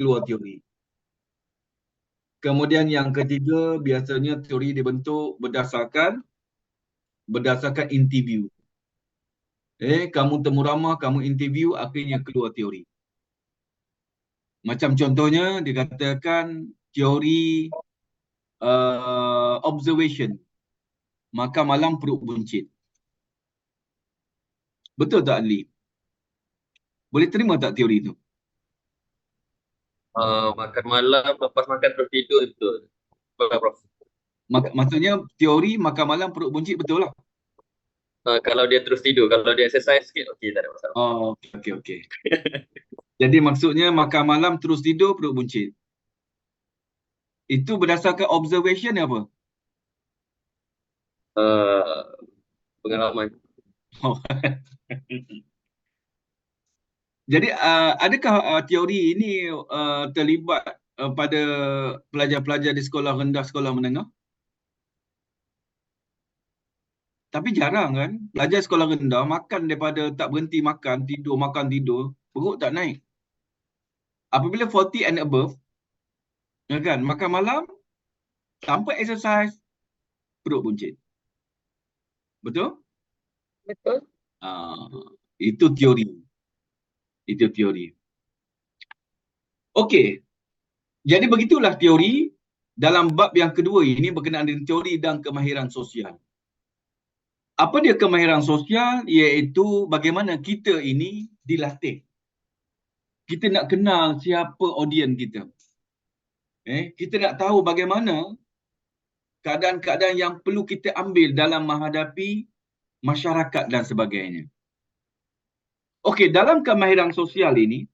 keluar teori. Kemudian yang ketiga, biasanya teori dibentuk berdasarkan interview. Kamu temu ramah, kamu interview, akhirnya keluar teori. Macam contohnya, dikatakan teori observation. Makan malam perut buncit. Betul tak, Ali? Boleh terima tak teori itu? Makan malam, lepas makan terus tidur betul. Betul, Prof. Maksudnya teori makan malam perut buncit betul lah. Kalau dia terus tidur, kalau dia exercise sikit, okey, tak ada masalah. Oh, okey, okey. Jadi maksudnya makan malam terus tidur perut buncit. Itu berdasarkan observation apa? Uh, Pengalaman. Jadi adakah teori ini terlibat pada pelajar-pelajar di sekolah rendah, sekolah menengah? Tapi jarang kan? Pelajar sekolah rendah makan daripada tak berhenti makan tidur, perut tak naik. Apabila 40 and above, ya kan, makan malam tanpa exercise, perut buncit. Betul? Betul. Ah, itu teori. Itu teori. Okey. Jadi begitulah teori dalam bab yang kedua ini berkenaan dengan teori dan kemahiran sosial. Apa dia kemahiran sosial? Iaitu bagaimana kita ini dilatih. Kita nak kenal siapa audiens kita. Kita nak tahu bagaimana keadaan-keadaan yang perlu kita ambil dalam menghadapi masyarakat dan sebagainya. Okey, dalam kemahiran sosial ini,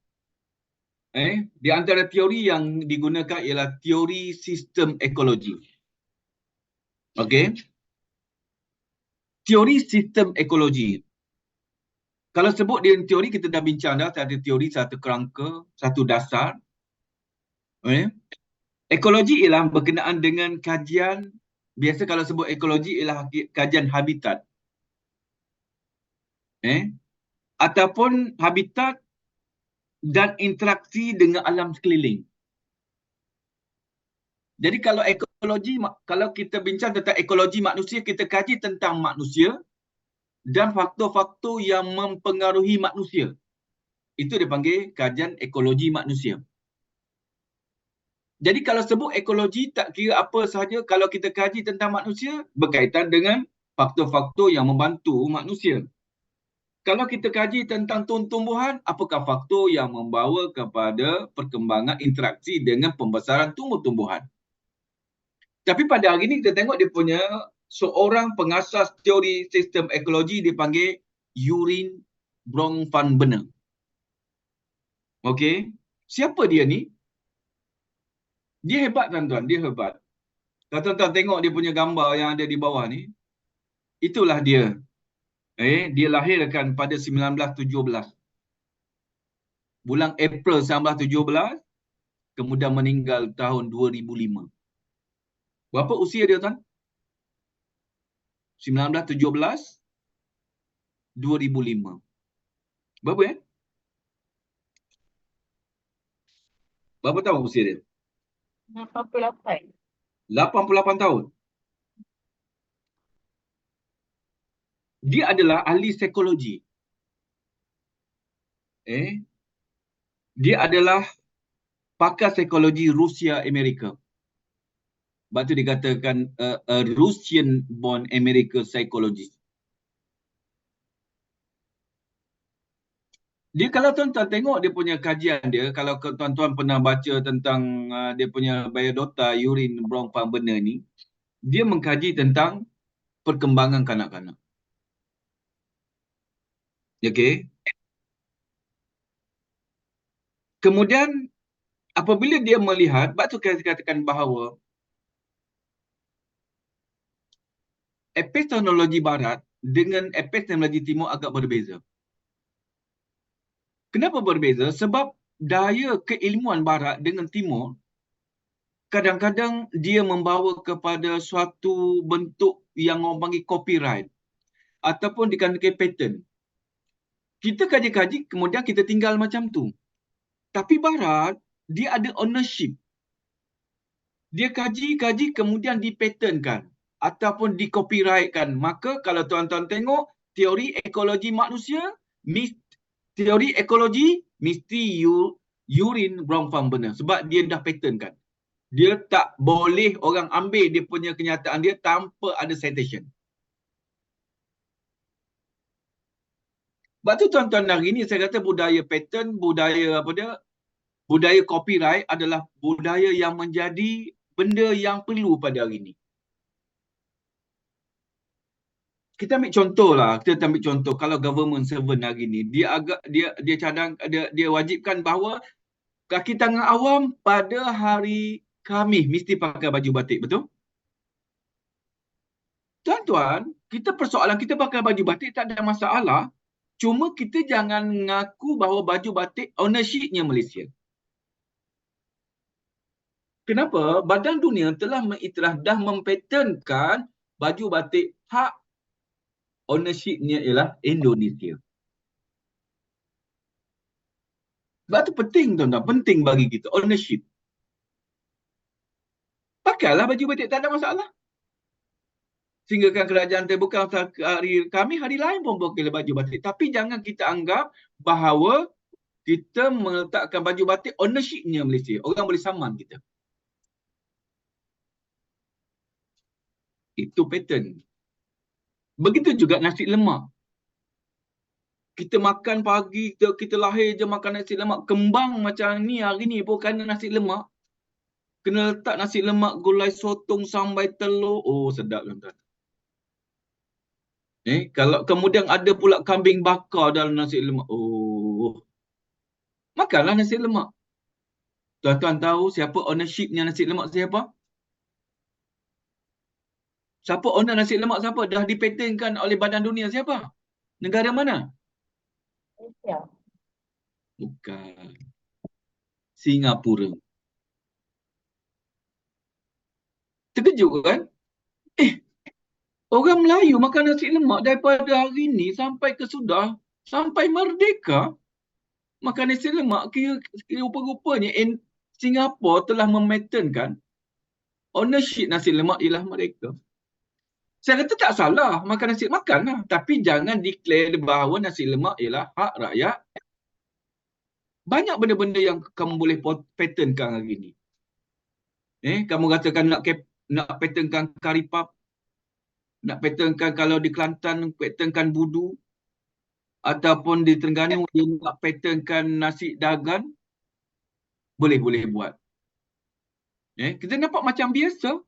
di antara teori yang digunakan ialah teori sistem ekologi. Okey. Teori sistem ekologi. Kalau sebut dia teori, kita dah bincang dah, satu teori, satu kerangka, satu dasar. Ekologi ialah berkenaan dengan kajian, biasa kalau sebut ekologi ialah kajian habitat. Ataupun habitat dan interaksi dengan alam sekeliling. Jadi kalau ekologi, kalau kita bincang tentang ekologi manusia, kita kaji tentang manusia dan faktor-faktor yang mempengaruhi manusia. Itu dipanggil kajian ekologi manusia. Jadi kalau sebut ekologi, tak kira apa sahaja, kalau kita kaji tentang manusia, berkaitan dengan faktor-faktor yang membantu manusia. Kalau kita kaji tentang tumbuhan, apakah faktor yang membawa kepada perkembangan interaksi dengan pembesaran tumbuh-tumbuhan. Tapi pada hari ini kita tengok dia punya seorang pengasas teori sistem ekologi dipanggil Yurin Brong van Benen. Okey. Siapa dia ni? Dia hebat tuan-tuan, dia hebat. Kalau tuan-tuan tengok dia punya gambar yang ada di bawah ni, itulah dia. Dia lahirkan pada 1917. Bulan April 1917, kemudian meninggal tahun 2005. Berapa usia dia tuan? 1917, 2005. Berapa Berapa tahun usia dia? 88. 88 tahun. Dia adalah ahli psikologi. Dia adalah pakar psikologi Rusia Amerika. Sebab tu dikatakan a Russian born American psychologist. Dia, kalau tuan-tuan tengok dia punya kajian dia, kalau tuan-tuan pernah baca tentang dia punya biodata Yurin Brong van Benen ni, dia mengkaji tentang perkembangan kanak-kanak. Okey. Kemudian apabila dia melihat, sebab tu saya katakan bahawa epistemologi barat dengan epistemologi timur agak berbeza. Kenapa berbeza? Sebab daya keilmuan barat dengan timur kadang-kadang dia membawa kepada suatu bentuk yang orang panggil copyright ataupun dikatakan patent. Kita kaji-kaji kemudian kita tinggal macam tu. Tapi barat dia ada ownership. Dia kaji kemudian dipatentkan ataupun di-copyrightkan. Maka kalau tuan-tuan tengok teori ekologi manusia, teori ekologi mesti urine brown farm benar sebab dia dah patentkan. Dia tak boleh orang ambil dia punya kenyataan dia tanpa ada citation. Sebab tu tuan-tuan hari ni saya kata budaya patent, budaya copyright adalah budaya yang menjadi benda yang perlu pada hari ni. Kita ambil contoh lah, kalau government servant hari ni, dia cadang, dia wajibkan bahawa kaki tangan awam pada hari Khamis mesti pakai baju batik, betul? Tuan-tuan, persoalan kita pakai baju batik tak ada masalah. Cuma kita jangan mengaku bahawa baju batik ownership-nya Malaysia. Kenapa? Badan Dunia telah mengiktiraf dah mempatentkan baju batik hak ownership-nya ialah Indonesia. Sebab tu penting tuan-tuan, penting bagi kita ownership. Pakailah baju batik, tak ada masalah. Sehingga kan kerajaan terbuka hari kami, hari lain pun pakai baju batik. Tapi jangan kita anggap bahawa kita meletakkan baju batik ownership-nya Malaysia. Orang boleh saman kita. Itu pattern. Begitu juga nasi lemak. Kita makan pagi, kita lahir je makan nasi lemak. Kembang macam ni hari ni pun kerana nasi lemak. Kena letak nasi lemak, gulai sotong, sambai telur. Oh, sedap tuan-tuan. Kalau kemudian ada pula kambing bakar dalam nasi lemak. Oh, makanlah nasi lemak. Tuan-tuan tahu siapa ownership-nya nasi lemak siapa? Siapa owner nasi lemak siapa? Dah dipatentkan oleh Badan Dunia siapa? Negara mana? Malaysia. Bukan. Singapura. Terkejut kan? Orang Melayu makan nasi lemak daripada hari ni sampai sampai merdeka. Makan nasi lemak, rupa-rupanya Singapura telah mematenkan ownership nasi lemak ialah mereka. Saya kata tak salah makan nasi, makanlah. Tapi jangan declare bahawa nasi lemak ialah hak rakyat. Banyak benda-benda yang kamu boleh patentkan hari ni. Kamu katakan nak patentkan kari pap, nak patentkan kalau di Kelantan patentkan budu, ataupun di Terengganu dia nak patentkan nasi dagan, boleh buat. Kita nampak macam biasa.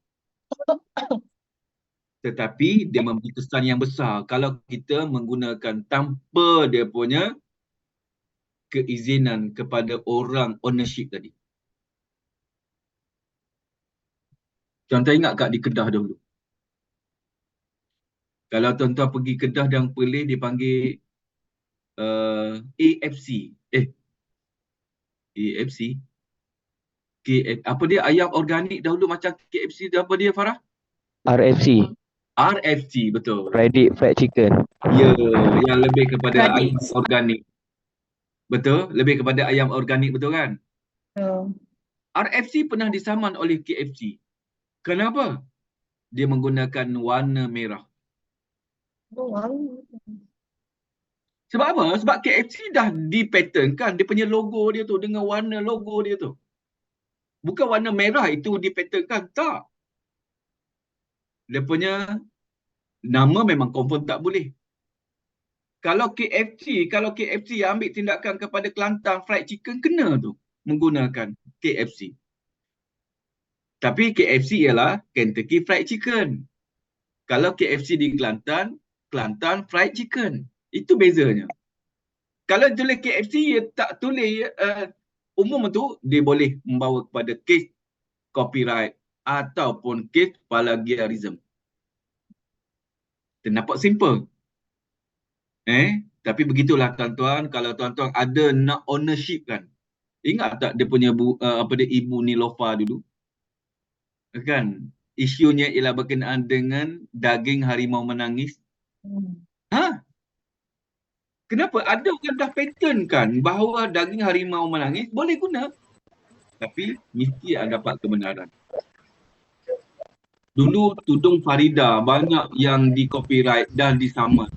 Tetapi dia memberi kesan yang besar kalau kita menggunakan tanpa dia punya keizinan kepada orang ownership tadi. Tuan-tuan ingat tak di Kedah dahulu? Kalau tuan-tuan pergi Kedah dan Perlis dipanggil AFC. AFC? Apa dia ayam organik dahulu macam KFC, apa dia Farah? RFC. RFC, betul. Ready Fried Chicken. Ya, yang lebih kepada ayam organik. Betul, lebih kepada ayam organik, betul kan? RFC pernah disaman oleh KFC. Kenapa? Dia menggunakan warna merah. Sebab apa? Sebab KFC dah dipatentkan dia punya logo dia tu dengan warna logo dia tu. Bukan warna merah itu dipatentkan, tak. Dia punya nama memang confirm tak boleh. Kalau KFC ambil tindakan kepada Kelantan Fried Chicken, kena tu menggunakan KFC. Tapi KFC ialah Kentucky Fried Chicken. Kalau KFC di Kelantan Fried Chicken. Itu bezanya. Kalau tulis KFC, dia tak tulis umum tu, dia boleh membawa kepada kes copyright ataupun kes plagiarism. Nampak simple. Tapi begitulah tuan-tuan, kalau tuan-tuan ada nak ownership kan. Ingat tak dia punya Ibu Nilofa dulu? Kan? Isunya ialah berkenaan dengan daging harimau menangis. Kenapa? Ada orang dah patentkan bahawa daging harimau menangis boleh guna. tapi mesti dapat kebenaran. Dulu tudung Farida banyak yang di copyright dan disaman.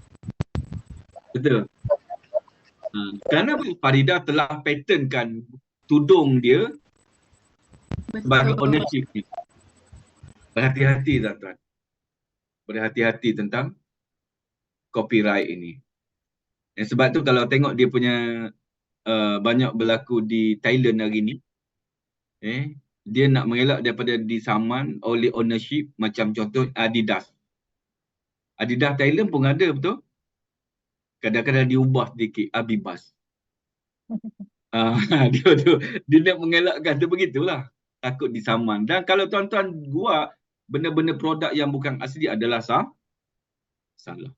Betul? Kerana Farida telah patentkan tudung dia sebagai ownership ni. Berhati-hati tuan-tuan. Berhati-hati tentang copyright ini. Sebab tu kalau tengok dia punya banyak berlaku di Thailand hari ni, dia nak mengelak daripada disaman oleh ownership, macam contoh Adidas. Adidas Thailand pun ada, betul? Kadang-kadang diubah sedikit, Abibas. Dia nak mengelakkan tu, begitulah. Takut disaman. Dan kalau tuan-tuan buat benda-benda produk yang bukan asli adalah salah.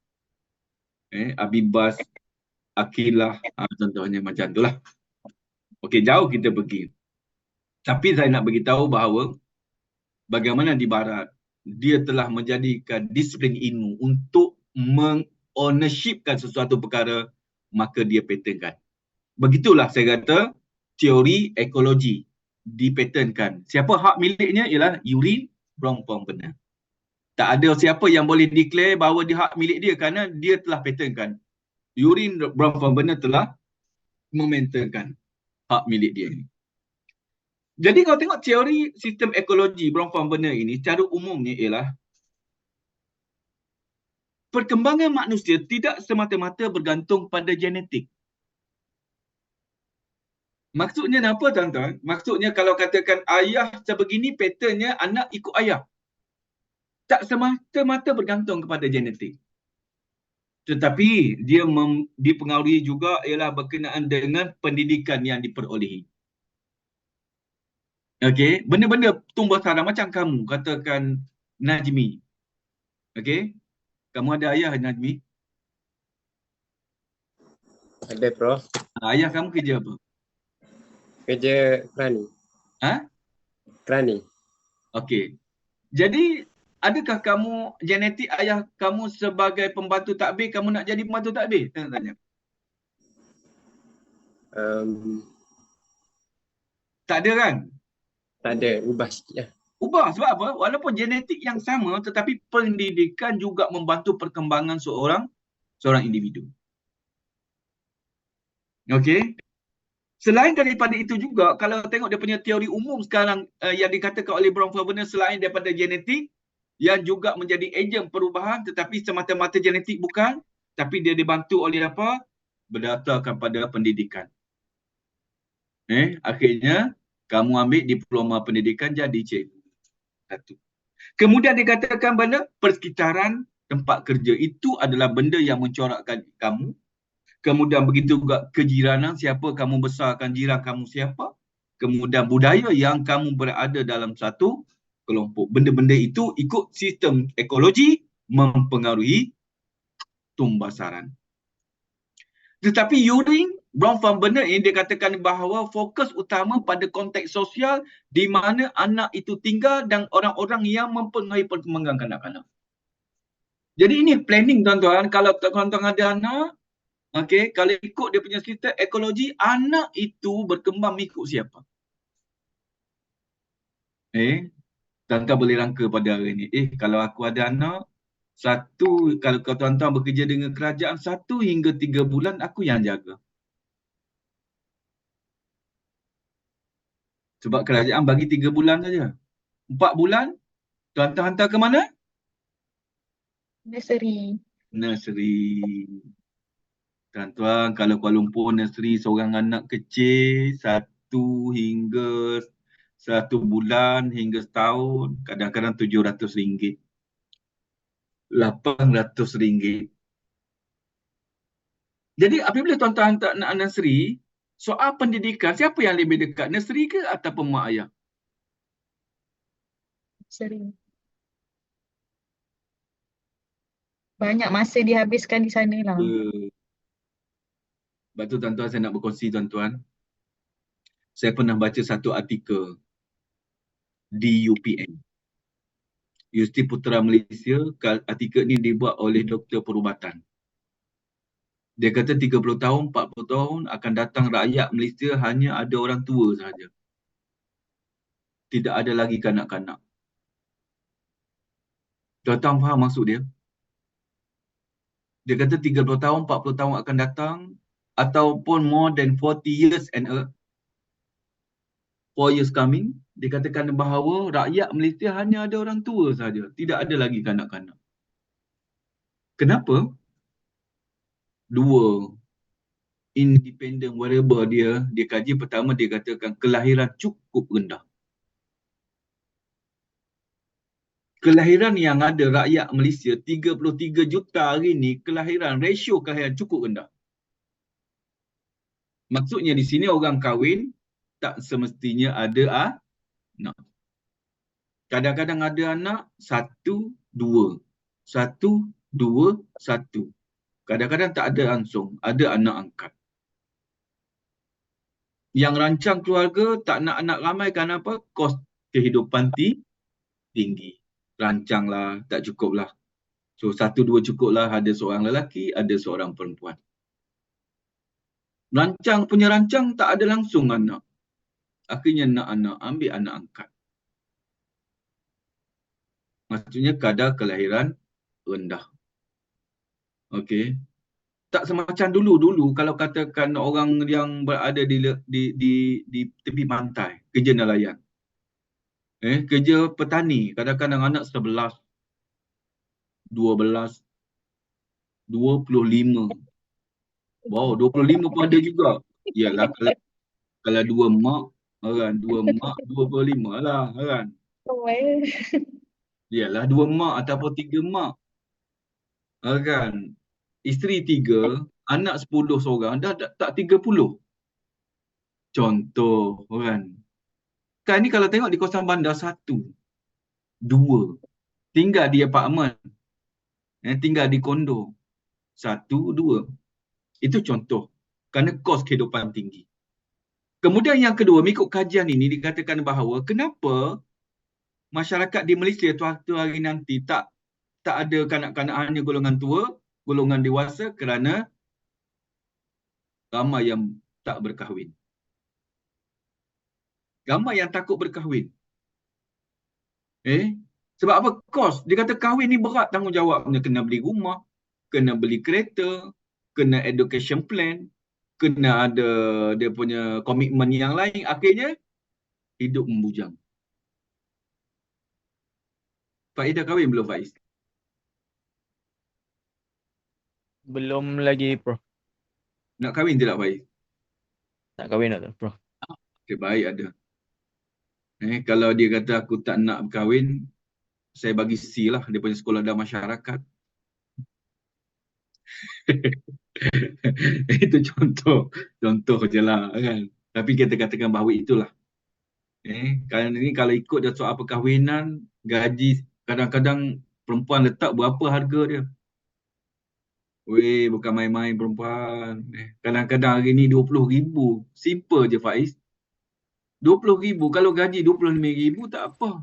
Abibas, Akilah, contohnya macam tu lah. Okey, jauh kita pergi. Tapi saya nak beritahu bahawa bagaimana di barat, dia telah menjadikan disiplin ilmu untuk meng-ownershipkan sesuatu perkara, maka dia patentkan. Begitulah saya kata teori ekologi dipatentkan. Siapa hak miliknya ialah Yurin Brownbaum benar. Tak ada siapa yang boleh declare bahawa dia hak milik dia kerana dia telah patentkan. Yurin Brownbaum benar telah mementenkan hak milik dia ini. Jadi kalau tengok teori sistem ekologi Brownbaum benar ini, secara umumnya ialah perkembangan manusia tidak semata-mata bergantung pada genetik. Maksudnya apa tuan-tuan? Maksudnya kalau katakan ayah sebegini, patternnya anak ikut ayah. Tak semata-mata bergantung kepada genetik. Tetapi dia dipengaruhi juga ialah berkenaan dengan pendidikan yang diperolehi. Okey, benda-benda tumbuh sarang macam kamu, katakan Najmi. Okey? Kamu ada ayah, Najmi? Ada, Prof. Ayah kamu kerja apa? Kerja kerani. Kerani. Okey. Jadi, adakah kamu genetik ayah kamu sebagai pembantu takbir, kamu nak jadi pembantu takbir? Tanya. Tak ada kan? Tak ada, ubah sikit lah. Ubah sebab apa? Walaupun genetik yang sama, tetapi pendidikan juga membantu perkembangan seorang individu. Okey. Selain daripada itu juga, kalau tengok dia punya teori umum sekarang yang dikatakan oleh Brownbaum benar, selain daripada genetik yang juga menjadi ejen perubahan, tetapi semata-mata genetik bukan, tapi dia dibantu oleh apa? Berdasarkan pada pendidikan. Akhirnya kamu ambil diploma pendidikan jadi cikgu. Satu. Kemudian dikatakan benda persekitaran tempat kerja itu adalah benda yang mencorakkan kamu. Kemudian begitu juga kejiranan, siapa kamu besarkan jiran kamu siapa. Kemudian budaya yang kamu berada dalam satu kelompok. Benda-benda itu ikut sistem ekologi mempengaruhi tumbasaran. Tetapi Yurin Brownbaum benar ini dia katakan bahawa fokus utama pada konteks sosial di mana anak itu tinggal dan orang-orang yang mempengaruhi perkembangan kanak-kanak. Jadi ini planning tuan-tuan. Kalau tuan-tuan ada anak, okey, kalau ikut dia punya sistem ekologi, anak itu berkembang ikut siapa? Tuan-tuan boleh rangka pada hari ini. Kalau aku ada anak, kalau tuan-tuan bekerja dengan kerajaan, 1 hingga 3 bulan aku yang jaga. Sebab kerajaan bagi 3 bulan saja. 4 bulan, tuan-tuan hantar ke mana? Nursery. Nursery. Tuan-tuan, kalau Kuala Lumpur nursery seorang anak kecil, 1 bulan hingga setahun, kadang-kadang RM700. RM800. Jadi apabila tuan-tuan hantar anak nursery, soal pendidikan, siapa yang lebih dekat? Nursery ke ataupun mak ayah? Nursery. Banyak masa dihabiskan di sana lah. Sebab tu tuan-tuan saya nak berkongsi tuan-tuan. Saya pernah baca satu artikel di UPN. Universiti Putra Malaysia. Artikel ini dibuat oleh doktor perubatan. Dia kata 30 tahun, 40 tahun akan datang rakyat Malaysia hanya ada orang tua sahaja. tidak ada lagi kanak-kanak. Tuan-tuan faham maksud dia? Dia kata 30 tahun, 40 tahun akan datang ataupun more than 40 years and 4 years coming, dikatakan bahawa rakyat Malaysia hanya ada orang tua saja, tidak ada lagi kanak-kanak. Kenapa? Dua independent variable dia kaji. Pertama, dia katakan kelahiran cukup rendah. Kelahiran yang ada rakyat Malaysia 33 juta hari ni, rasio kelahiran cukup rendah. Maksudnya di sini orang kahwin tak semestinya ada anak. Kadang-kadang ada anak 1, 2. 1, 2, 1. Kadang-kadang tak ada langsung, ada anak angkat. Yang rancang keluarga tak nak anak ramai kenapa? Kos kehidupan tinggi. Rancanglah, tak cukuplah. So 1, 2 cukuplah, ada seorang lelaki, ada seorang perempuan. Punya rancang tak ada langsung anak. Akhirnya nak anak, ambil anak angkat. Maksudnya kadar kelahiran rendah. Okey. Tak semacam dulu kalau katakan orang yang berada di tepi pantai, kerja nelayan. Kerja petani, kadang-kadang anak 11, 12, 25. Wow, 25 pun ada juga. Yalah, kalau 2 mak, kan, 2 mak, 25 lah, kan. Yalah, 2 mak ataupun 3 mak. Kan. Isteri 3, anak 10 seorang, dah tak 30. Contoh, kan. Kan ni kalau tengok di kawasan bandar 1, 2, tinggal di apartmen, tinggal di kondo, 1, 2. Itu contoh. Kerana kos kehidupan tinggi. Kemudian yang kedua, mengikut kajian ini dikatakan bahawa kenapa masyarakat di Malaysia waktu hari nanti tak ada kanak-kanak, hanya golongan tua, golongan dewasa, kerana ramai yang tak berkahwin. Ramai yang takut berkahwin. Sebab apa? Kos. Dia kata kahwin ni berat tanggungjawabnya. Kena beli rumah, kena beli kereta, kena education plan, kena ada dia punya komitmen yang lain. Akhirnya, hidup membujang. Faedah kahwin belum, Faiz? Belum lagi, Prof. Nak kahwin tidak, Faiz? Nak kahwin tak, Prof? Okay, baik ada. Kalau dia kata aku tak nak berkahwin, saya bagi C lah, dia punya sekolah dah masyarakat. Itu contoh je lah, kan. Tapi kita katakan bahawa itulah. Kerana ni kalau ikut dia soal perkahwinan, gaji kadang-kadang perempuan letak berapa harga dia. Weh, bukan main-main perempuan. Kadang-kadang hari ni 20,000. Simple je, Faiz. 20,000. Kalau gaji 25,000 tak apa.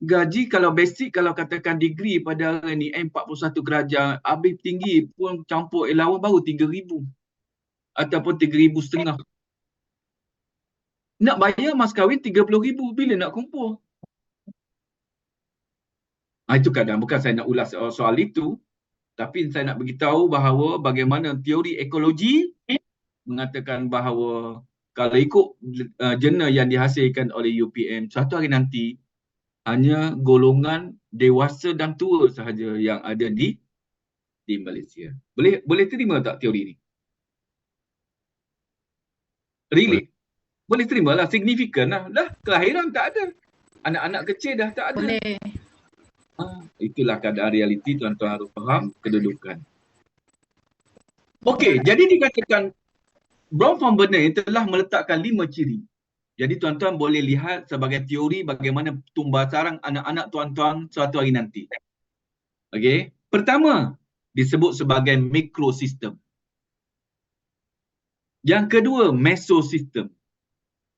Gaji kalau basic, kalau katakan degree pada hari ni M41 kerajaan, habis tinggi pun campur allowance baru 3,000. Ataupun 3,500. Nak bayar mas kahwin 30,000. Bila nak kumpul? Itu kadang bukan saya nak ulas soal itu. Tapi saya nak beritahu bahawa bagaimana teori ekologi mengatakan bahawa kalau ikut jurnal yang dihasilkan oleh UPM, suatu hari nanti hanya golongan dewasa dan tua sahaja yang ada di Malaysia. Boleh terima tak teori ini? Really? Boleh terima lah, signifikan lah. Dah kelahiran tak ada. Anak-anak kecil dah tak ada. Boleh. Itulah keadaan realiti, tuan-tuan harus faham kedudukan. Okey, jadi dikatakan Brown von Bernay telah meletakkan 5 ciri. Jadi tuan-tuan boleh lihat sebagai teori bagaimana tumbal sarang anak-anak tuan-tuan suatu hari nanti. Okey, pertama disebut sebagai mikrosistem. Yang kedua, mesosistem.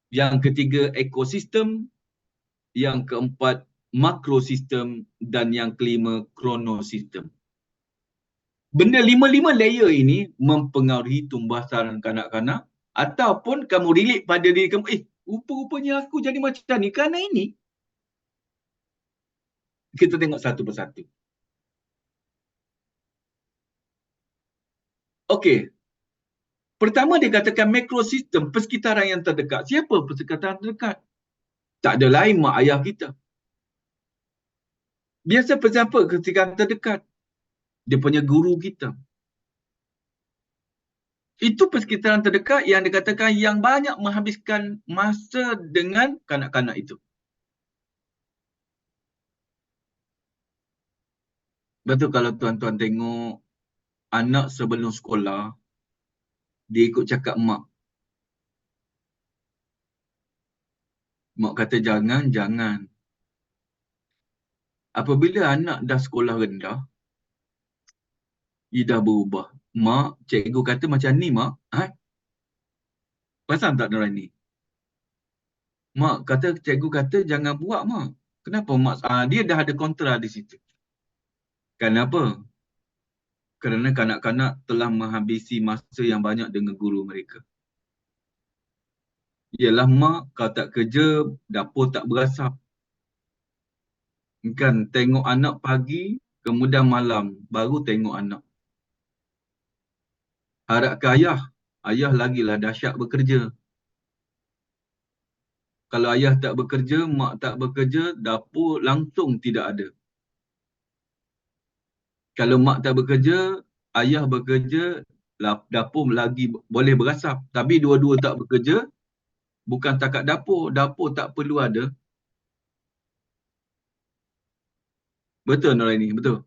Yang ketiga, ekosistem. Yang keempat, makrosistem. Dan yang kelima, kronosistem. Benda 5 layer ini mempengaruhi tumbal sarang kanak-kanak ataupun kamu relate pada diri kamu, rupa-rupanya aku jadi macam ni kerana ini. Kita tengok satu persatu. Okey. Pertama dia katakan mikrosistem persekitaran yang terdekat. Siapa persekitaran terdekat? Tak ada lain mak ayah kita. Biasa siapa persekitaran terdekat? Dia punya guru kita. Itu persekitaran terdekat yang dikatakan yang banyak menghabiskan masa dengan kanak-kanak itu. Betul kalau tuan-tuan tengok anak sebelum sekolah, dia ikut cakap mak. Mak kata jangan, jangan. Apabila anak dah sekolah rendah, dia dah berubah. Mak, cikgu kata macam ni mak. Pasal tak Nurani? Mak kata, cikgu kata jangan buat mak. Kenapa mak? Dia dah ada kontra di situ. Kenapa? Kerana kanak-kanak telah menghabisi masa yang banyak dengan guru mereka. Ialah mak, kau tak kerja, dapur tak berasap. Kan, tengok anak pagi, kemudian malam, baru tengok anak. Harap ke ayah lagilah dahsyat bekerja. Kalau ayah tak bekerja, mak tak bekerja, dapur langsung tidak ada. Kalau mak tak bekerja, ayah bekerja, dapur lagi boleh berasap. Tapi dua-dua tak bekerja, bukan takat dapur tak perlu ada. Betul Nuraini, betul.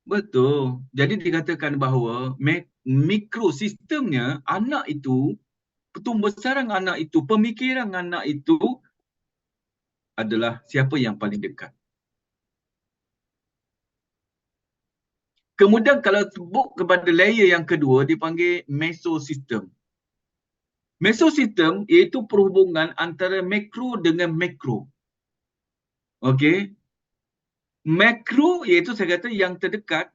Betul. Jadi dikatakan bahawa mikrosistemnya anak itu, pertumbuhan anak itu, pemikiran anak itu adalah siapa yang paling dekat. Kemudian kalau sebut kepada layer yang kedua dipanggil mesosistem. Mesosistem iaitu perhubungan antara mikro dengan makro. Okey. Makro iaitu saya kata yang terdekat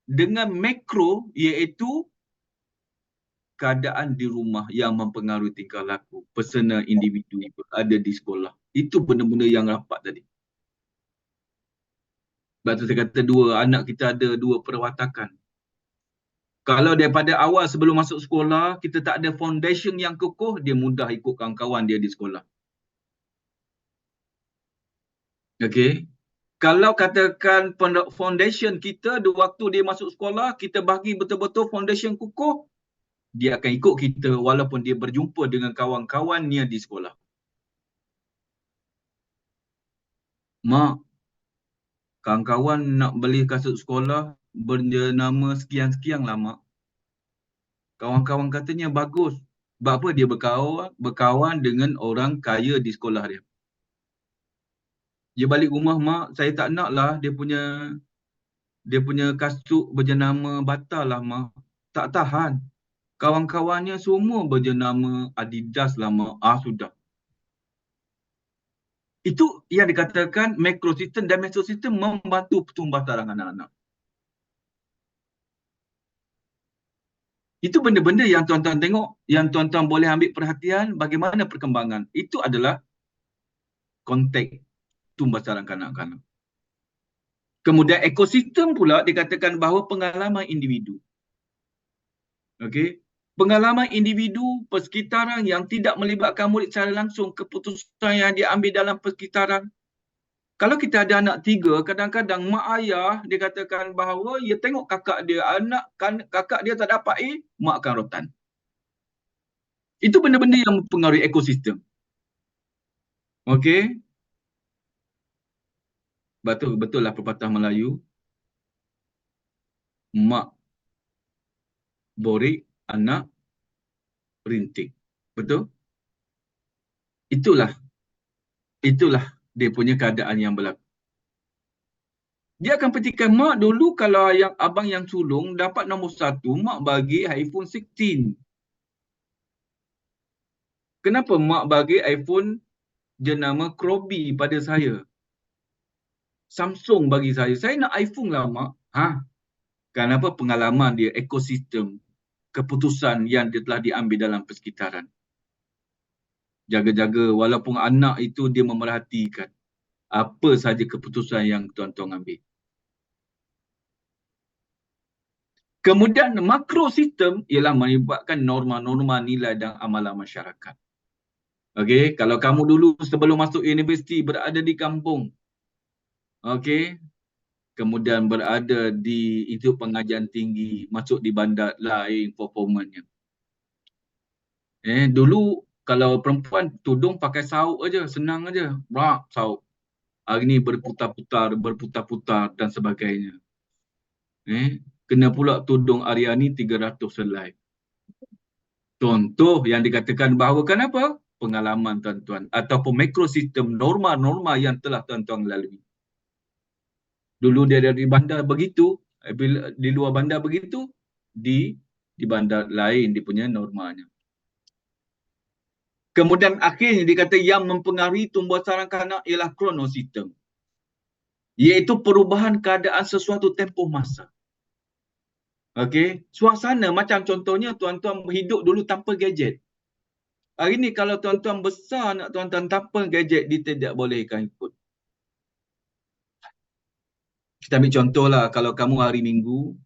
dengan makro iaitu keadaan di rumah yang mempengaruhi tingkah laku personal individu itu ada di sekolah. Itu benda-benda yang rapat tadi. Sebab tu saya kata anak kita ada dua perwatakan. Kalau daripada awal sebelum masuk sekolah, kita tak ada foundation yang kukuh, dia mudah ikut kawan-kawan dia di sekolah. Okey. Kalau katakan foundation kita, waktu dia masuk sekolah, kita bagi betul-betul foundation kukuh, dia akan ikut kita walaupun dia berjumpa dengan kawan-kawannya di sekolah. Mak, kawan-kawan nak beli kasut sekolah bernama sekian-sekian lah mak. Kawan-kawan katanya bagus. Sebab apa? Dia berkawan dengan orang kaya di sekolah dia. Dia balik rumah, mak, saya tak nak lah dia punya kasut berjenama Bata lah mak. Tak tahan. Kawan-kawannya semua berjenama Adidas lah mak. Sudah. Itu yang dikatakan mikrosistem dan mesosistem membantu pertumbuhan anak-anak. Itu benda-benda yang tuan-tuan tengok, yang tuan-tuan boleh ambil perhatian bagaimana perkembangan. Itu adalah konteks tumbuhan kanak-kanak. Kemudian ekosistem pula dikatakan bahawa pengalaman individu. Okey. Pengalaman individu, persekitaran yang tidak melibatkan murid secara langsung, keputusan yang diambil dalam persekitaran. Kalau kita ada anak 3, kadang-kadang mak ayah dia katakan bahawa dia tengok kakak dia, kakak dia tak dapat A, mak akan rotan. Itu benda-benda yang mempengaruhi ekosistem. Okey. Betul lah pepatah Melayu. Mak borik, anak rintik. Betul? Itulah dia punya keadaan yang berlaku. Dia akan petikan mak dulu kalau abang yang sulung dapat nombor 1, mak bagi iPhone 16. Kenapa mak bagi iPhone jenama Croby pada saya? Samsung bagi saya. Saya nak iPhone lah mak. Kenapa? Pengalaman dia, ekosistem, keputusan yang telah diambil dalam persekitaran. Jaga-jaga walaupun anak itu dia memerhatikan apa saja keputusan yang tuan-tuan ambil. Kemudian makrosistem ialah melibatkan norma-norma nilai dan amalan masyarakat. Okey, kalau kamu dulu sebelum masuk universiti berada di kampung, okey, kemudian berada di institut pengajian tinggi, masuk di bandar lain performanya. Dulu kalau perempuan tudung pakai sauk aja, senang aja. Brak, sauk. Hari ni berputar-putar dan sebagainya. Kena pula tudung Aryani 300 helai. Contoh yang dikatakan bahawa kenapa? Pengalaman tuan-tuan ataupun mikrosistem norma-norma yang telah tuan-tuan lalui. Dulu dia dari bandar begitu, bila di luar bandar begitu, di bandar lain dia punya normanya. Kemudian akhirnya dikata yang mempengaruhi tumbuh sarang kanak ialah kronosistem. Iaitu perubahan keadaan sesuatu tempoh masa. Okey, suasana macam contohnya tuan-tuan hidup dulu tanpa gadget. Hari ni kalau tuan-tuan besar nak tuan-tuan tanpa gadget, dia tidak bolehkan ikut. Kita ambil contohlah, kalau kamu hari Minggu,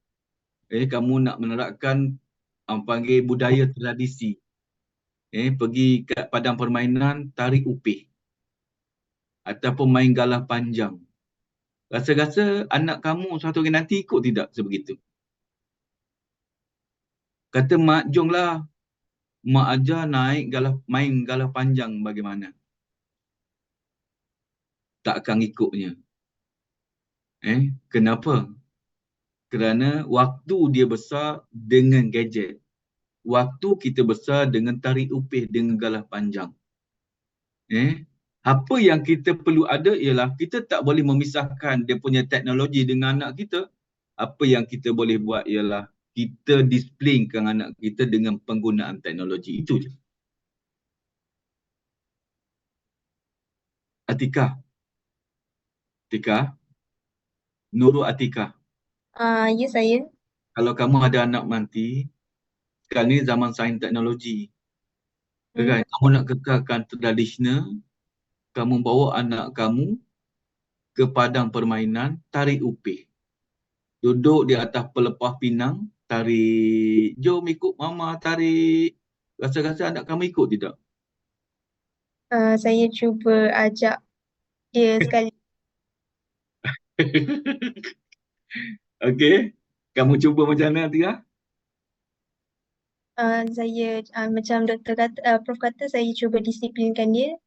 kamu nak menerapkan panggil budaya tradisi. Pergi kat padang permainan, tarik upih. Ataupun main galah panjang. Rasa-rasa anak kamu satu hari nanti ikut tidak sebegitu? Kata mak, jomlah. Mak ajar naik main galah panjang bagaimana? Tak akan ikutnya. Kenapa? Kerana waktu dia besar dengan gadget. Waktu kita besar dengan tarik upih, dengan galah panjang. Apa yang kita perlu ada ialah kita tak boleh memisahkan dia punya teknologi dengan anak kita. Apa yang kita boleh buat ialah kita disiplinkan anak kita dengan penggunaan teknologi. Itu je. Atikah? Nurul Atikah. Ya, saya. Kalau kamu ada anak nanti, sekarang ni zaman sains teknologi. Kan? Kamu nak kekalkan tradisional, kamu bawa anak kamu ke padang permainan, tarik upih. Duduk di atas pelepah pinang, tarik. Jom ikut mama tarik. Rasa-rasa anak kamu ikut tidak? Saya cuba ajak dia sekali. Okey. Kamu cuba macam mana, Tia? Saya macam doktor kata, Prof kata, saya cuba disiplinkan dia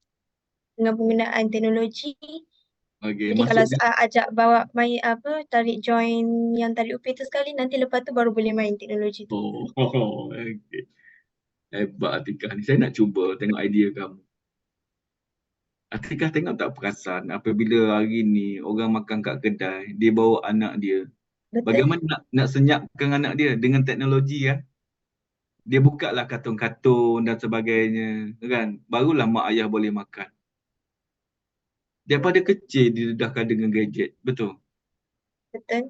dengan penggunaan teknologi. Okey, Jadi kalau maksudnya ajak bawa main tarik join yang tarik upih tu sekali, nanti lepas tu baru boleh main teknologi tu. okey. Hebat Atikah ni. Saya nak cuba tengok idea kamu. Atikah tengok tak perasan apabila hari ni orang makan kat kedai, dia bawa anak dia. Betul? Bagaimana nak senyapkan anak dia dengan teknologi kan? Dia buka lah kartun-kartun dan sebagainya, kan? Barulah mak ayah boleh makan. Daripada kecil didedahkan dengan gadget, betul? Betul.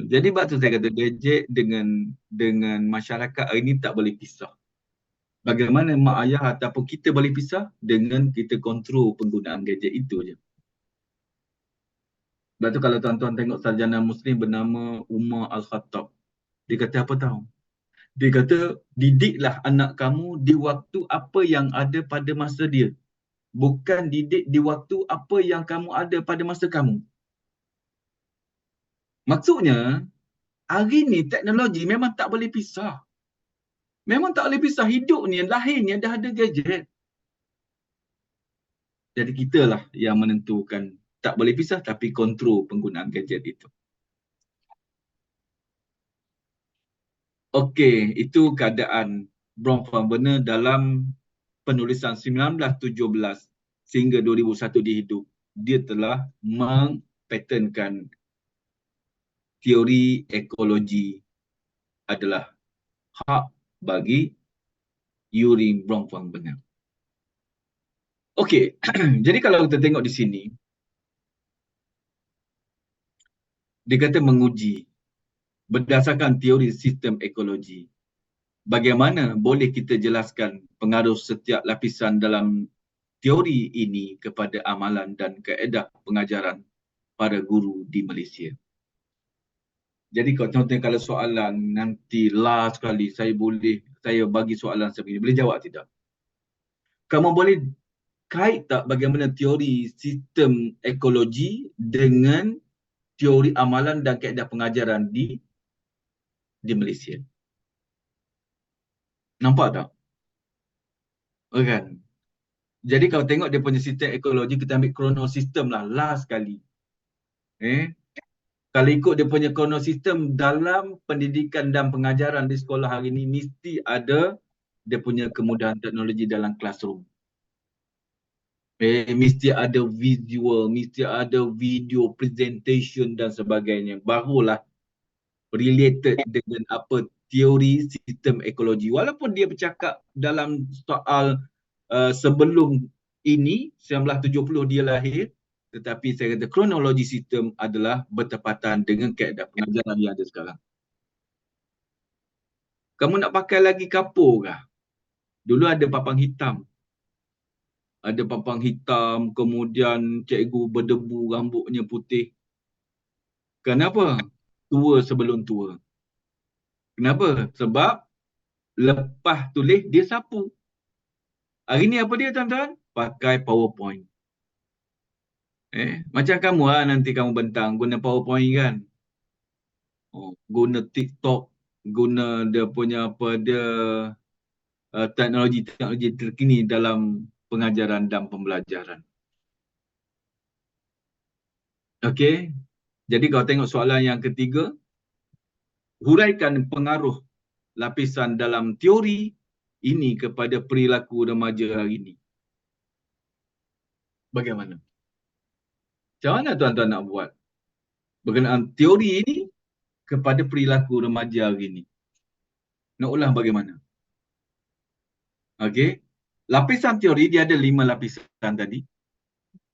Jadi sebab tu saya kata gadget dengan masyarakat hari ni tak boleh pisah. Bagaimana mak ayah ataupun kita boleh pisah dengan kita kontrol penggunaan gadget itu je. Sebab tu kalau tuan-tuan tengok sarjana Muslim bernama Umar Al-Khattab, dia kata apa tahu? Dia kata, didiklah anak kamu di waktu apa yang ada pada masa dia. Bukan didik di waktu apa yang kamu ada pada masa kamu. Maksudnya, hari ni teknologi memang tak boleh pisah. Memang tak boleh pisah. Hidup ni, lahirnya dah ada gadget. Jadi kitalah yang menentukan tak boleh pisah tapi kontrol penggunaan gadget itu. Okey, itu keadaan Bronfenbrenner dalam penulisan 1917 sehingga 2001 dia hidup. Dia telah mempatentkan teori ekologi adalah hak bagi Yuri Bronfenbrenner. Okey, jadi kalau kita tengok di sini, dia kata menguji berdasarkan teori sistem ekologi. Bagaimana boleh kita jelaskan pengaruh setiap lapisan dalam teori ini kepada amalan dan kaedah pengajaran para guru di Malaysia. Jadi contohnya kalau soalan nanti last sekali saya bagi soalan sebegini, boleh jawab tidak? Kamu boleh kait tak bagaimana teori sistem ekologi dengan teori amalan dan kaedah pengajaran di Malaysia? Nampak tak? Kan? Jadi kalau tengok dia punya sistem ekologi, kita ambil kronosistem lah last sekali. Kalau ikut dia punya kronosistem dalam pendidikan dan pengajaran di sekolah hari ini, mesti ada dia punya kemudahan teknologi dalam classroom. Mesti ada visual, mesti ada video presentation dan sebagainya. Barulah related dengan apa teori sistem ekologi. Walaupun dia bercakap dalam soal sebelum ini, 1970 dia lahir, tetapi saya kata kronologi sistem adalah bertepatan dengan kaedah pengajaran yang ada sekarang. Kamu nak pakai lagi kapur kah? Dulu ada papang hitam. Ada papang hitam, kemudian cikgu berdebu, rambutnya putih. Kenapa? Tua sebelum tua. Kenapa? Sebab lepas tulis dia sapu. Hari ni apa dia tuan-tuan? Pakai PowerPoint. Macam kamu lah nanti kamu bentang guna PowerPoint kan. Guna TikTok, guna dia punya teknologi terkini dalam pengajaran dan pembelajaran. Okey. Jadi kalau tengok soalan yang ketiga, huraikan pengaruh lapisan dalam teori ini kepada perilaku remaja hari ini. Bagaimana? Macam mana tuan-tuan nak buat berkenaan teori ini kepada perilaku remaja hari ini? Nak ulang bagaimana? Okey. Lapisan teori dia ada 5 lapisan tadi.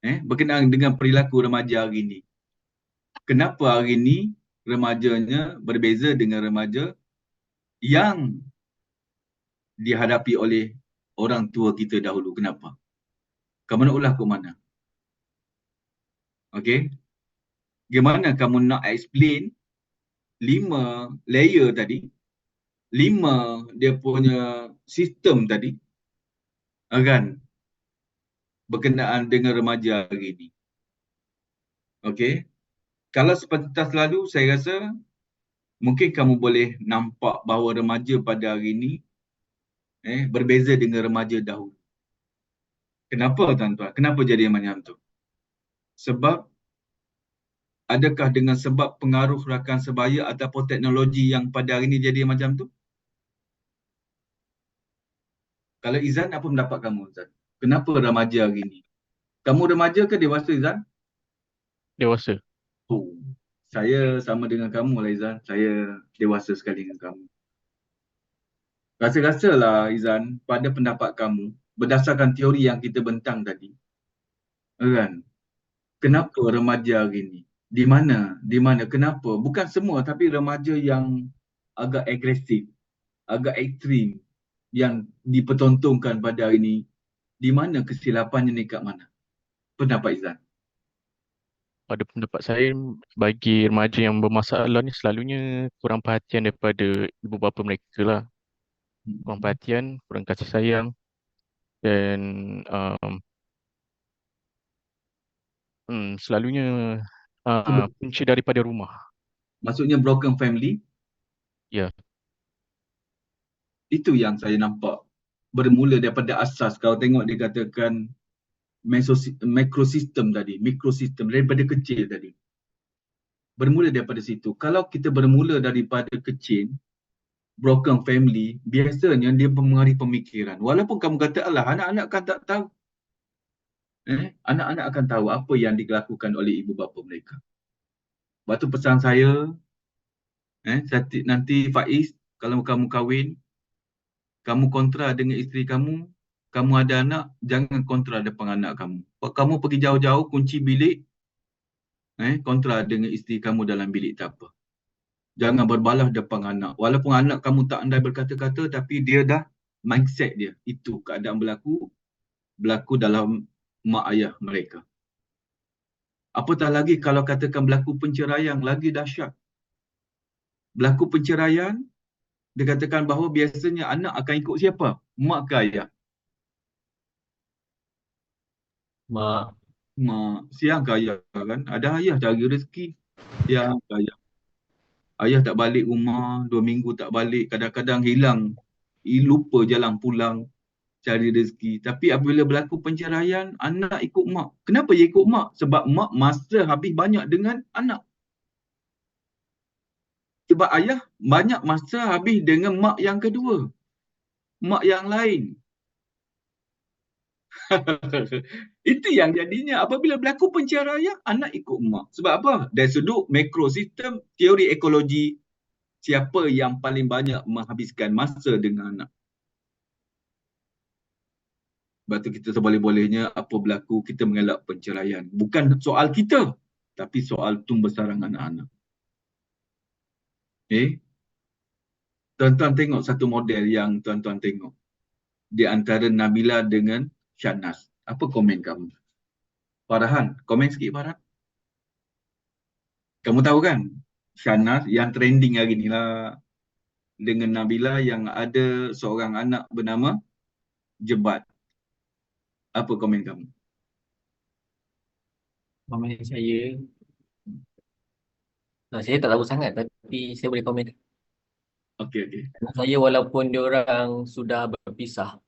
Berkenaan dengan perilaku remaja hari ini. Kenapa hari ini remajanya berbeza dengan remaja yang dihadapi oleh orang tua kita dahulu? Kenapa? Kamu nak ulah ke mana? Okey. Gimana kamu nak explain 5 layer tadi, 5 dia punya sistem tadi, kan? Berkenaan dengan remaja hari ini. Okey. Kalau sepintas lalu, saya rasa mungkin kamu boleh nampak bahawa remaja pada hari ini berbeza dengan remaja dahulu. Kenapa tuan-tuan? Kenapa jadi macam tu? Sebab adakah dengan sebab pengaruh rakan sebaya ataupun teknologi yang pada hari ini jadi macam tu? Kalau Izan, apa pendapat kamu, Izan? Kenapa remaja hari ini? Kamu remaja ke dewasa, Izan? Dewasa. Saya sama dengan kamu lah, Izan. Saya dewasa sekali dengan kamu. Rasa-rasalah, Izan, pada pendapat kamu, berdasarkan teori yang kita bentang tadi, kan? Kenapa remaja hari ini? Di mana? Kenapa? Bukan semua, tapi remaja yang agak agresif, agak ekstrim, yang dipertontonkan pada hari ini, di mana kesilapannya ni kat mana? Pendapat Izan? Pada pendapat saya, bagi remaja yang bermasalah ni selalunya kurang perhatian daripada ibu bapa mereka lah. Kurang perhatian, kurang kasih sayang dan selalunya punca daripada rumah. Maksudnya broken family? Ya. Itu yang saya nampak bermula daripada asas. Kalau tengok dia katakan mikrosistem tadi, mikrosistem daripada kecil tadi. Bermula daripada situ. Kalau kita bermula daripada kecil, broken family, biasanya dia mempengaruhi pemikiran. Walaupun kamu kata, alah, anak-anak kan tak tahu. Anak-anak akan tahu apa yang dilakukan oleh ibu bapa mereka. Sebab tu pesan saya, nanti Faiz, kalau kamu kahwin, kamu kontra dengan isteri kamu ada anak, jangan kontra depan anak kamu. Kamu pergi jauh-jauh, kunci bilik, kontra dengan isteri kamu dalam bilik tak apa. Jangan berbalah depan anak. Walaupun anak kamu tak andai berkata-kata, tapi dia dah mindset dia. Itu keadaan berlaku. berlaku dalam mak ayah mereka. Apatah lagi kalau katakan berlaku penceraian, lagi dahsyat. Berlaku penceraian, dia katakan bahawa biasanya anak akan ikut siapa? Mak ke ayah? Mak. Mak. Siang ke ayah kan? Ada ayah cari rezeki. Siang ke ayah. Ayah tak balik rumah, 2 minggu tak balik. Kadang-kadang hilang. Lupa jalan pulang cari rezeki. Tapi apabila berlaku penceraian, anak ikut mak. Kenapa dia ikut mak? Sebab mak masa habis banyak dengan anak. Sebab ayah banyak masa habis dengan mak yang kedua. Mak yang lain. Itu yang jadinya apabila berlaku penceraian, anak ikut mak. Sebab apa? Dari sudut makrosistem teori ekologi, siapa yang paling banyak menghabiskan masa dengan anak? Sebab tu kita seboleh-bolehnya apa berlaku, kita mengelak penceraian. Bukan soal kita, tapi soal tumbesaran anak-anak. Tuan-tuan tengok satu model yang tuan-tuan tengok. Di antara Nabila dengan Shahnaz. Apa komen kamu? Farhan, komen sikit Farhan. Kamu tahu kan? Shahnaz yang trending hari ni lah. Dengan Nabila yang ada seorang anak bernama Jebat. Apa komen kamu? Komen saya tak tahu sangat tapi saya boleh komen. Okey. Saya walaupun diorang sudah berpisah.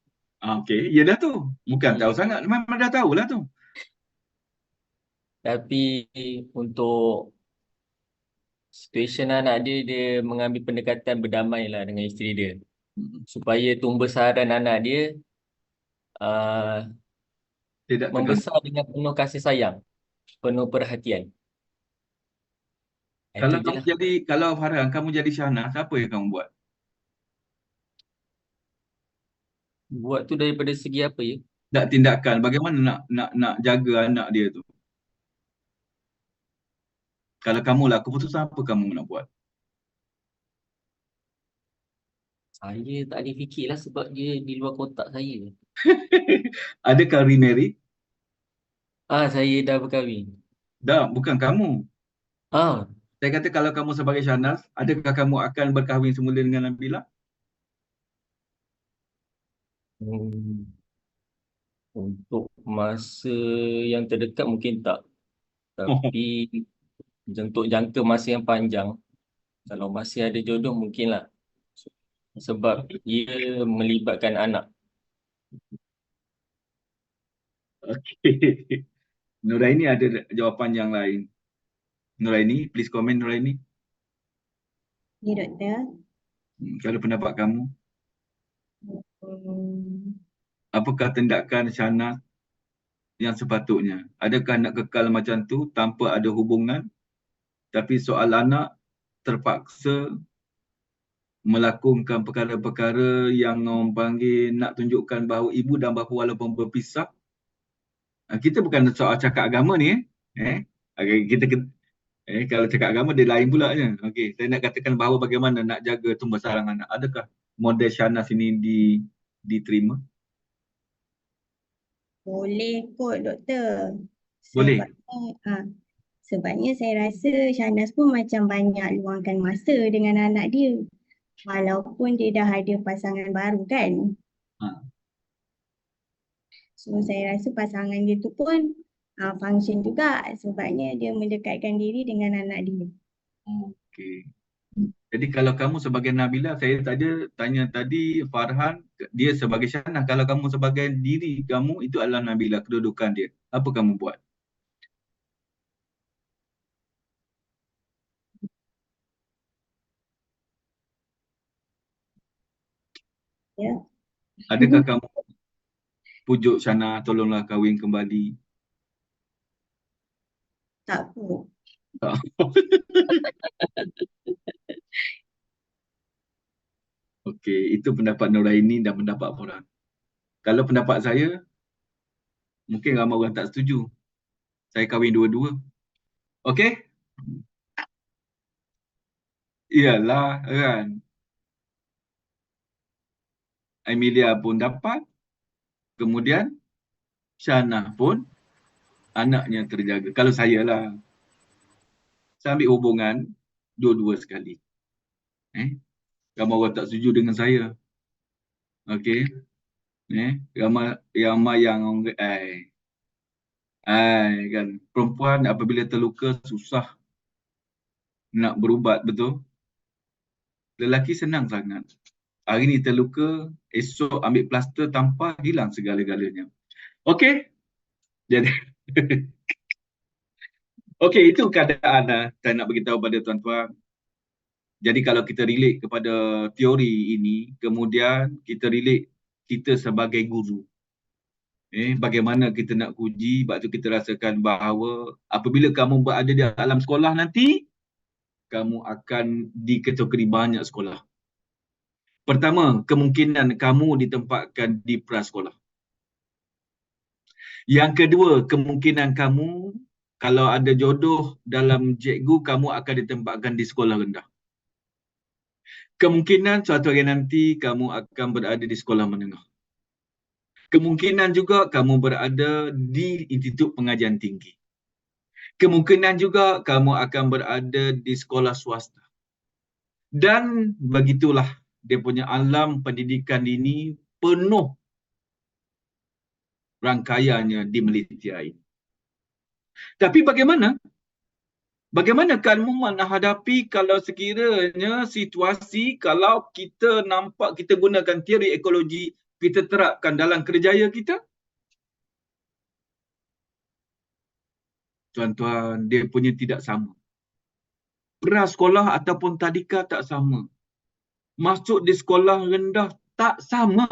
Okey, ya dah tu. Bukan tahu sangat, memang dah tahulah tu. Tapi untuk situasi anak dia, dia mengambil pendekatan berdamai lah dengan isteri dia. Supaya tumbesaran anak dia Tidak membesar dengan penuh kasih sayang, penuh perhatian. Kalau Itu je kamu lah. jadi, kalau Farhan, kamu jadi Shahnaz, apa yang kamu buat? Buat tu daripada segi apa ya? Tak tindakan, bagaimana nak jaga anak dia tu? Kalau kamu lah, keputusan apa kamu nak buat? Saya tak ada fikir lah sebab dia di luar kotak saya. Adakah remarry? Saya dah berkahwin. Dah, bukan kamu. Ah, Saya kata kalau kamu sebagai Shahnaz, adakah kamu akan berkahwin semula dengan Nabila? Untuk masa yang terdekat mungkin tak. Tapi untuk jangka masa yang panjang, kalau masih ada jodoh mungkinlah. Sebab ia melibatkan anak. Okey. Nuraini ada jawapan yang lain. Nuraini, please comment Nuraini. Ya, Doktor. Kalau pendapat kamu, Hmm, apakah tindakan Shahnaz yang sepatutnya? Adakah nak kekal macam tu tanpa ada hubungan? Tapi soal anak terpaksa melakukan perkara-perkara yang orang panggil nak tunjukkan bahawa ibu dan bapa walaupun berpisah. Kita bukan soal cakap agama ni. Kita kalau cakap agama dia lain pula je. Okey, saya nak katakan bahawa bagaimana nak jaga tumbesaran anak. Adakah model Shahnaz ini diterima? boleh kot, Doktor. Boleh. Sebabnya saya rasa Shahnaz pun macam banyak luangkan masa dengan anak dia. Walaupun dia dah ada pasangan baru kan. So saya rasa pasangan dia tu pun function juga sebabnya dia mendekatkan diri dengan anak dia. Okey. Jadi kalau kamu sebagai Nabila, saya tanya tadi Farhan, dia sebagai Shahnaz. Kalau kamu sebagai diri kamu, itu adalah Nabila, kedudukan dia. Apa kamu buat? Ya. Adakah kamu pujuk Shahnaz, tolonglah kahwin kembali? Tak pun. Okey, itu pendapat Nuraini dan pendapat Farhan. Kalau pendapat saya, mungkin ramai orang tak setuju. Saya kahwin dua-dua. Okey? Iyalah kan. Emilia pun dapat. Kemudian Syana pun anaknya terjaga. Kalau saya lah, saya ambil hubungan dua-dua sekali. Ramai orang tak setuju dengan saya. Okey. Ramai yang kan perempuan apabila terluka susah nak berubat, betul? Lelaki senang sangat. Hari ni terluka, esok ambil plaster, tampar, hilang segala-galanya. Okey. Jadi okey, itu keadaan saya nak beritahu pada tuan-tuan. Jadi kalau kita relate kepada teori ini, kemudian kita relate kita sebagai guru. Bagaimana kita nak uji, sebab tu kita rasakan bahawa apabila kamu berada di dalam sekolah nanti, kamu akan dikategori banyak sekolah. Pertama, kemungkinan kamu ditempatkan di prasekolah. Yang kedua, kemungkinan kamu kalau ada jodoh dalam cikgu, kamu akan ditempatkan di sekolah rendah. Kemungkinan suatu hari nanti kamu akan berada di sekolah menengah. Kemungkinan juga kamu berada di institut pengajian tinggi. Kemungkinan juga kamu akan berada di sekolah swasta. Dan begitulah dia punya alam pendidikan ini penuh rangkaiannya di Malaysia ini. Tapi bagaimana? Bagaimana kamu menghadapi kalau sekiranya situasi kalau kita nampak kita gunakan teori ekologi, kita terapkan dalam kerjaya kita? Tuan-tuan, dia punya tidak sama. Prasekolah ataupun tadika tak sama. Masuk di sekolah rendah tak sama.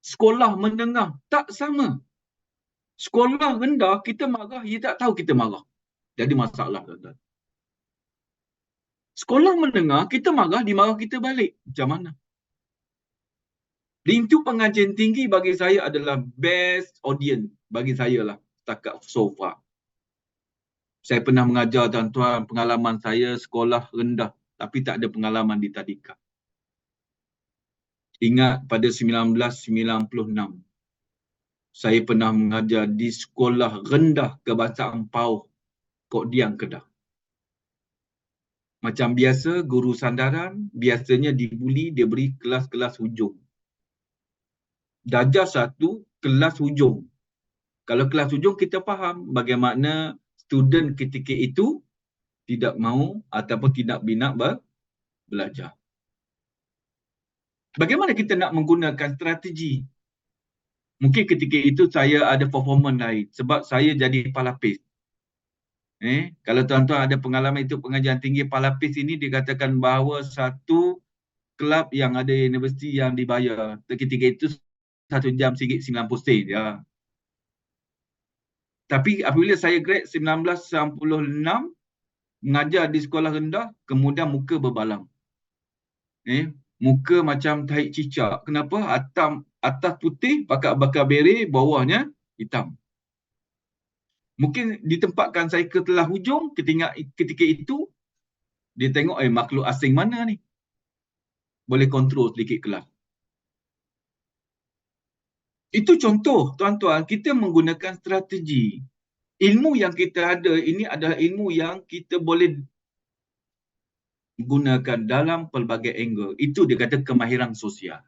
Sekolah menengah tak sama. Sekolah rendah kita marah, dia tak tahu kita marah. Jadi masalah, tuan-tuan. Sekolah menengah kita marah, dimarah kita balik. Macam mana? Institut pengajian tinggi bagi saya adalah best audience bagi saya lah setakat so far. Saya pernah mengajar, tuan-tuan, pengalaman saya sekolah rendah tapi tak ada pengalaman di tadika. Ingat pada 1996 saya pernah mengajar di sekolah rendah Kebangsaan Pauh, Kok Diang, Kedah. Macam biasa guru sandaran biasanya dibuli, dia beri kelas-kelas hujung. Darjah 1, kelas hujung. Kalau kelas hujung kita faham bagaimana student ketika itu tidak mahu ataupun tidak minat belajar. Bagaimana kita nak menggunakan strategi? Mungkin ketika itu saya ada performance lain sebab saya jadi palapis. Kalau tuan-tuan ada pengalaman itu pengajian tinggi, palapis ini dikatakan bahawa satu kelab yang ada universiti yang dibayar. Ketika itu 1 jam RM90 ya. Tapi apabila saya grad 1996 mengajar di sekolah rendah, kemudian muka berbalang. Muka macam tahi cicak. Kenapa? Atas putih, bakar beret, bawahnya hitam. Mungkin ditempatkan saya ke telah hujung, ketika itu dia tengok makhluk asing mana ni. Boleh kontrol sedikit kelas. Itu contoh, tuan-tuan, kita menggunakan strategi. Ilmu yang kita ada ini adalah ilmu yang kita boleh gunakan dalam pelbagai angle. Itu dia kata kemahiran sosial.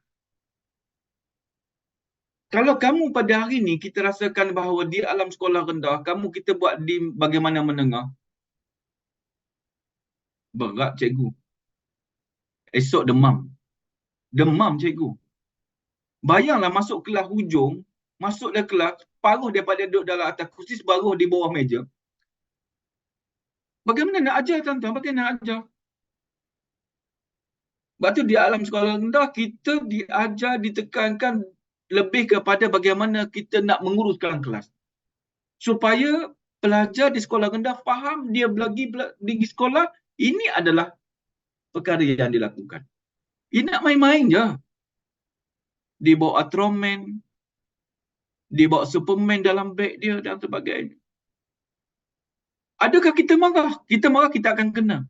Kalau kamu pada hari ini kita rasakan bahawa di alam sekolah rendah, kita buat di bagaimana menengah. Berat cikgu. Esok demam. Demam cikgu. Bayanglah masuk kelas hujung, masuk dalam kelas, paruh daripada duduk dalam atas kursi, separuh di bawah meja. Bagaimana nak ajar, tuan-tuan? Bagaimana nak ajar? Sebab tu di alam sekolah rendah, kita diajar, ditekankan lebih kepada bagaimana kita nak menguruskan kelas. Supaya pelajar di sekolah rendah faham dia pergi sekolah, ini adalah perkara yang dilakukan. Ini nak main-main je. Dia bawa Ultraman, dia bawa Superman dalam beg dia dan sebagainya. Adakah kita marah? Kita marah, kita akan kena.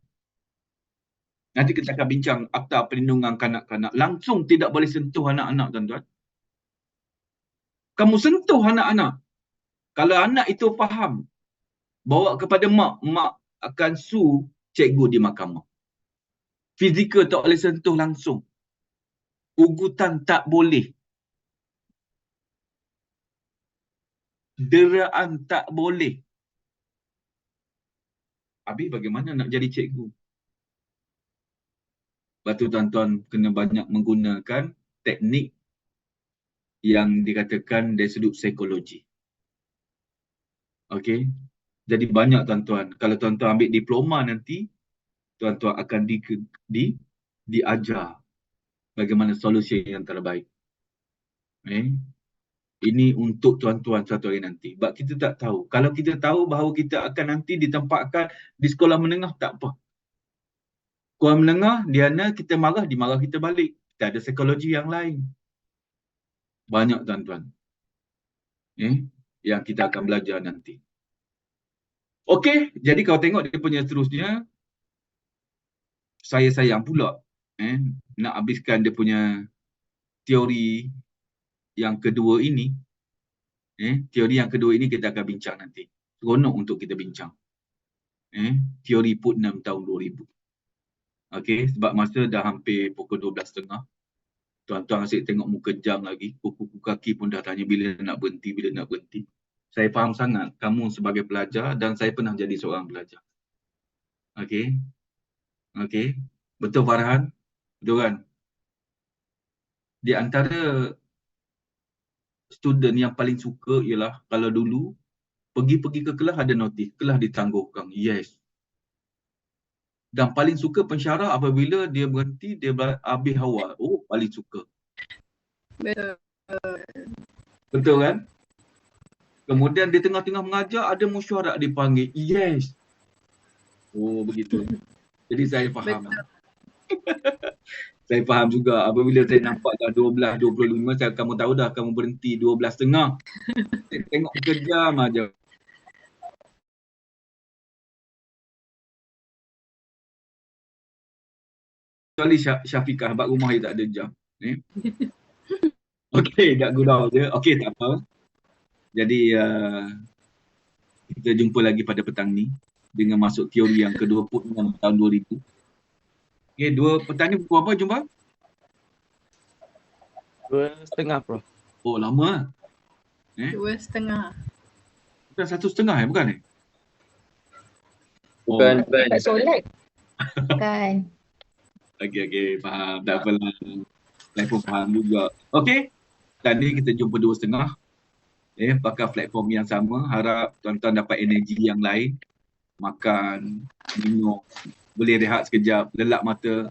Nanti kita akan bincang Akta Perlindungan Kanak-kanak. Langsung tidak boleh sentuh anak-anak, tuan-tuan. Kamu sentuh anak-anak, Kalau anak itu faham, bawa kepada mak, mak akan sue cikgu di mahkamah. Fizikal tak boleh sentuh langsung. Ugutan tak boleh. Deraan tak boleh. Habis bagaimana nak jadi cikgu? Lepas tu tuan-tuan kena banyak menggunakan teknik yang dikatakan dari sudut psikologi. Okey. Jadi banyak tuan-tuan. Kalau tuan-tuan ambil diploma nanti, tuan-tuan akan diajar bagaimana solusi yang terbaik. Ini untuk tuan-tuan satu hari nanti. Sebab kita tak tahu. Kalau kita tahu bahawa kita akan nanti ditempatkan di sekolah menengah, tak apa. Sekolah menengah, Diana kita marah, dimarah kita balik. Kita ada psikologi yang lain. Banyak tuan-tuan. Yang kita akan belajar nanti. Okey, jadi kalau tengok dia punya seterusnya, saya sayang pula nak habiskan dia punya teori yang kedua ini. Teori yang kedua ini kita akan bincang nanti. Seronok untuk kita bincang. Teori Putnam tahun 2000. Okey, sebab masa dah hampir pukul 12.30. Tuan-tuan asyik tengok muka jam lagi. Kuku kaki pun dah tanya bila nak berhenti, bila nak berhenti. Saya faham sangat kamu sebagai pelajar dan saya pernah jadi seorang pelajar. Okey. Okey. Betul Farhan? Betul kan? Di antara student yang paling suka ialah kalau dulu pergi ke kelas ada notis, kelas ditangguhkan. Yes. Dan paling suka pensyarah apabila dia berhenti, dia habis awal. Oh, paling suka. Betul. Betul kan? Kemudian di tengah-tengah mengajar ada mesyuarat dipanggil. Yes. Oh, begitu. Jadi saya faham. Saya faham juga apabila saya nampak dah 12.25, kamu tahu dah kamu berhenti 12.30. Saya tengok ke jam aja. Kecuali Syafiqah, sebab rumah dia tak ada jam. Okey, tak gurau je. Okey, tak apa. Jadi, kita jumpa lagi pada petang ni dengan masuk teori yang kedua Putnam tahun 2000. Okey, petang ni pukul apa jumpa? 2:30, Prof. Oh, lama. 2:30. Bukan 1:30 bukan ni? Oh, Bukan. Tak solat. Kan. Okey, faham. Tak apalah. Saya pun faham juga. Okey, tadi kita jumpa 2:30. Pakai platform yang sama. Harap tuan-tuan dapat energi yang lain. Makan, minum, boleh rehat sekejap, lelap mata.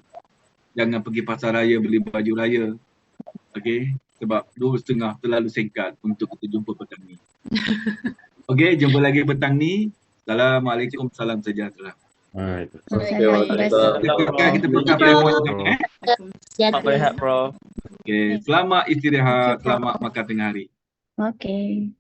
Jangan pergi pasar raya beli baju raya. Okey, sebab 2:30 terlalu singkat untuk kita jumpa petang ni. Okey, jumpa lagi petang ni. Assalamualaikum, salam sejahtera. Kita buka platform. Selamat berehat, Prof. Okey, selamat istirahat, selamat makan tengah hari. Okey.